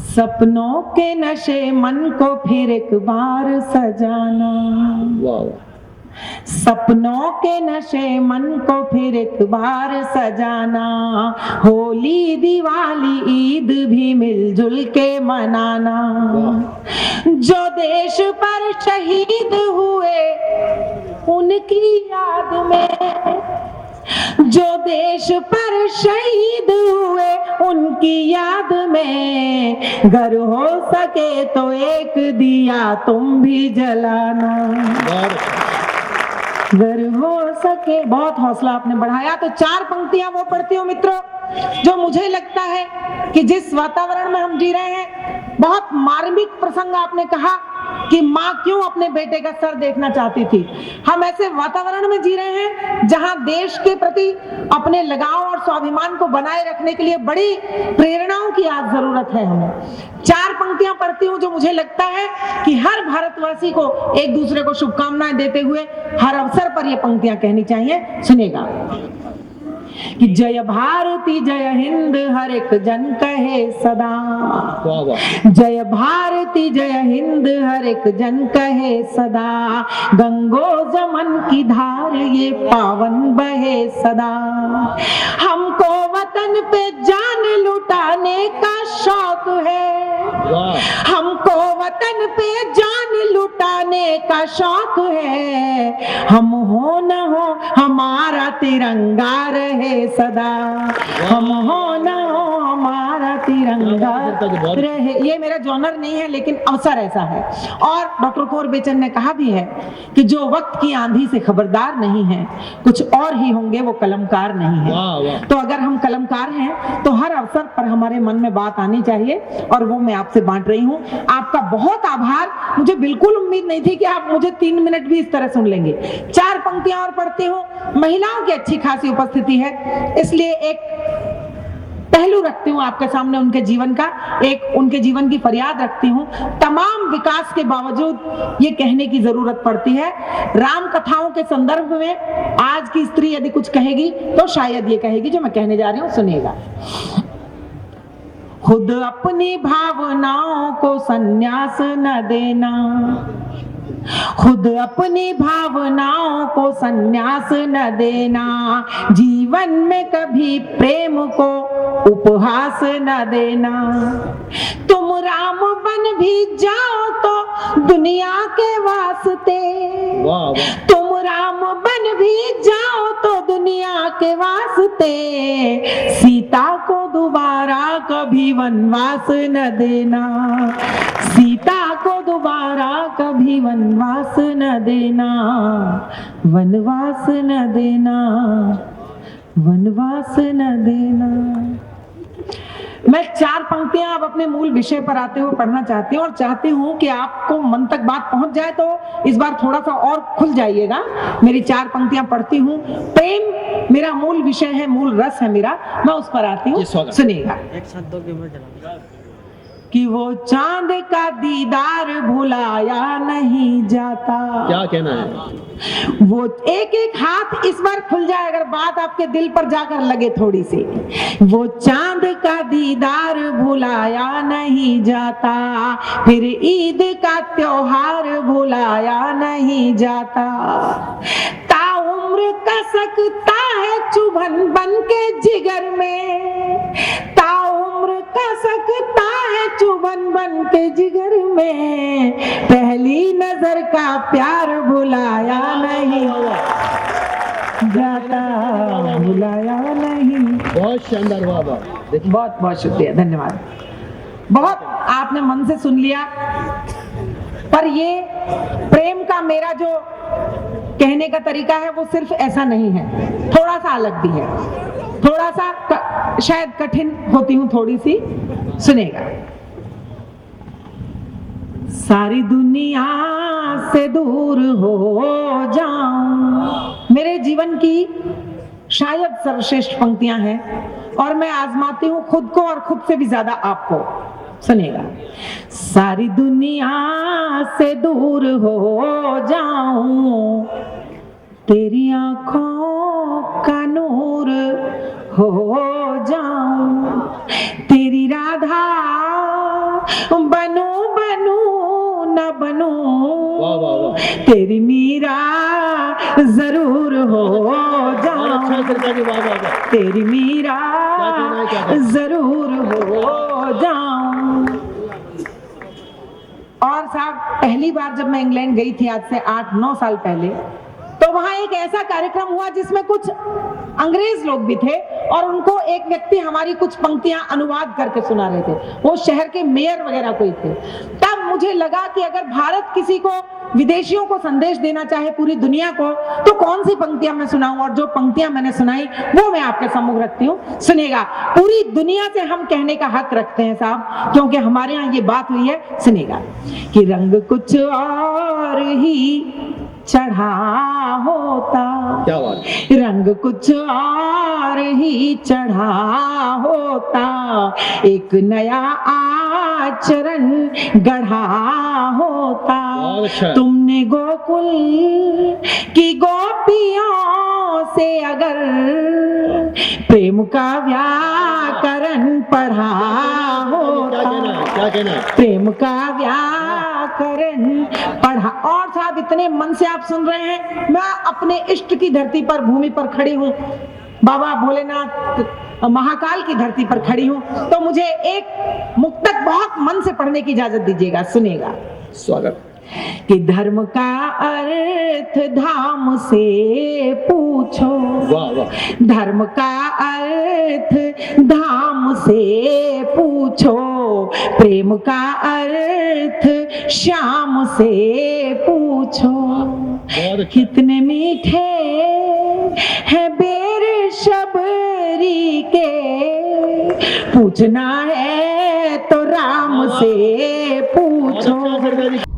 सपनों के नशे मन को फिर एक बार सजाना। वाह। सपनों के नशे मन को फिर एक बार सजाना, होली दिवाली ईद भी मिलजुल के मनाना। जो देश पर शहीद हुए उनकी याद में, जो देश पर शहीद हुए उनकी याद में, घर हो सके तो एक दिया तुम भी जलाना। घर हो सके। बहुत हौसला आपने बढ़ाया। तो 4 पंक्तियां वो पढ़ती हूँ मित्रों जो मुझे लगता है कि जिस वातावरण में हम जी रहे हैं, बहुत मार्मिक प्रसंग आपने कहा कि माँ क्यों अपने बेटे का सर देखना चाहती थी। हम ऐसे वातावरण में जी रहे हैं जहां देश के प्रति अपने लगाव और स्वाभिमान को बनाए रखने के लिए बड़ी प्रेरणाओं की आज जरूरत है हमें। 4 पंक्तियां पढ़ती हूं जो मुझे लगता है कि हर भारतवासी को एक दूसरे को शुभकामनाएं देते हुए हर अवसर पर ये पंक्तियां कहनी चाहिए। सुनेगा कि जय भारती जय हिंद हर एक जन कहे सदा। जय भारती जय हिंद हर एक जन कहे सदा, गंगो जमन की धार ये पावन बहे सदा। हमको वतन पे जान लुटाने का शौक है, हमको वतन पे जान लुटाने का शौक है। हम हो न हो हमारा तिरंगा रहे सदा, हम हो न हो हमारा तिरंगा रहे। ये मेरा जॉनर नहीं है लेकिन अवसर ऐसा है। और डॉक्टर कुंवर बेचन ने कहा भी है कि जो वक्त की आंधी से खबरदार नहीं है, कुछ और ही होंगे वो कलमकार नहीं है। तो अगर हम कलमकार हैं तो हर अवसर पर हमारे मन में बात आनी चाहिए और वो मैं आपसे बांट रही हूँ। आपका बहुत आभार। मुझे बिल्कुल उम्मीद नहीं थी कि आप मुझे 3 मिनट भी इस तरह सुन लेंगे। 4 पंक्तियां और पढ़ती हूँ। महिलाओं की अच्छी खासी उपस्थिति है, इसलिए एक पहलू रखती हूँ आपके सामने उनके जीवन का, एक उनके जीवन की फरियाद रखती हूँ। तमाम विकास के बावजूद ये कहने की जरूरत पड़ती है। राम कथाओं के संदर्भ में आज की स्त्री यदि कुछ कहेगी तो शायद ये कहेगी जो मैं कहने जा रही हूँ। सुनिएगा। खुद अपनी भावनाओं को संन्यास न देना, खुद अपनी भावनाओं को संन्यास न देना, जीवन में कभी प्रेम को उपहास न देना। तुम राम बन भी जाओ तो दुनिया के वास्ते, तुम राम बन भी जाओ तो दुनिया के वास्ते, सीता को दोबारा कभी वनवास न देना, सीता को दोबारा कभी वनवास न देना, वनवास न देना, वनवास न देना। मैं 4 पंक्तियां अब अपने मूल विषय पर आते हुए पढ़ना चाहती हूँ और चाहती हूँ कि आपको मन तक बात पहुंच जाए। तो इस बार थोड़ा सा और खुल जाइएगा। मेरी 4 पंक्तियां पढ़ती हूँ। प्रेम मेरा मूल विषय है, मूल रस है मेरा, मैं उस पर आती हूँ। सुनिएगा। कि वो चांद का दीदार भुलाया नहीं जाता। क्या कहना है? वो एक हाथ इस बार खुल जाए अगर बात आपके दिल पर जाकर लगे थोड़ी सी। वो चांद का दीदार भुलाया नहीं जाता, फिर ईद का त्योहार भुलाया नहीं जाता। ताउम्र का सकता है चुभन बन के जिगर में, ताउम्र का सकता है चुभन बन के जिगर में, पहली नजर का प्यार भुलाया नहीं जाता, भुलाया नहीं। बहुत शानदार बाबा। बहुत बहुत शुक्रिया, धन्यवाद। बहुत आपने मन से सुन लिया। पर ये प्रेम का मेरा जो कहने का तरीका है वो सिर्फ ऐसा नहीं है, थोड़ा सा अलग भी है, थोड़ा सा शायद कठिन होती हूँ थोड़ी सी। सुनेगा। सारी दुनिया से दूर हो जाऊं, मेरे जीवन की शायद सर्वश्रेष्ठ पंक्तियां हैं और मैं आजमाती हूं खुद को और खुद से भी ज्यादा आपको। सुनिएगा। सारी दुनिया से दूर हो जाऊं, तेरी आंखों का नूर हो जाऊं, तेरी राधा बनू बनू न बनू, वाह वाह वाह, तेरी मीरा जरूर हो बहुत जाऊं, अच्छा है सरकार जी, वाह वाह वाह। तेरी मीरा कहना है, क्या कहना है? जरूर हो जाऊं। और साहब पहली बार जब मैं इंग्लैंड गई थी आज से 8-9 साल पहले, तो वहां एक ऐसा कार्यक्रम हुआ जिसमें कुछ अंग्रेज लोग भी थे और उनको एक व्यक्ति हमारी कुछ पंक्तियां अनुवाद करके सुना रहे थे। वो शहर के मेयर वगैरह कोई थे। तब मुझे लगा कि अगर भारत किसी को, विदेशियों को संदेश देना चाहे पूरी दुनिया को, तो कौन सी पंक्तियां मैं सुनाऊं। और जो पंक्तियां मैंने सुनाई वो मैं आपके सम्मुख रखती हूँ, सुनिएगा। पूरी दुनिया से हम कहने का हक रखते हैं साहब, क्योंकि हमारे यहाँ ये बात हुई है। सुनिएगा कि रंग कुछ और ही चढ़ा होता, क्या बात है। रंग कुछ और ही चढ़ा होता, एक नया आचरण गढ़ा होता। बहुत अच्छा। तुमने गोकुल की गोपियों से अगर प्रेम का व्याकरण पढ़ा क्या कहना होता, है, क्या कहना है? प्रेम का व्याकरण पढ़ा। और साहब इतने मन से आप सुन रहे हैं, मैं अपने इष्ट की धरती पर, भूमि पर खड़ी हूँ, बाबा भोलेनाथ महाकाल की धरती पर खड़ी हूँ। तो मुझे एक मुक्तक बहुत मन से पढ़ने की इजाजत दीजिएगा, सुनेगा। स्वागत। कि धर्म का अर्थ धाम से पूछो, वाह वाह, धर्म का अर्थ धाम से पूछो, प्रेम का अर्थ श्याम से पूछो। बहुत अच्छा। कितने मीठे हैं बेर शबरी के, पूछना है तो राम से बहुत पूछो। अच्छा सरकार जी।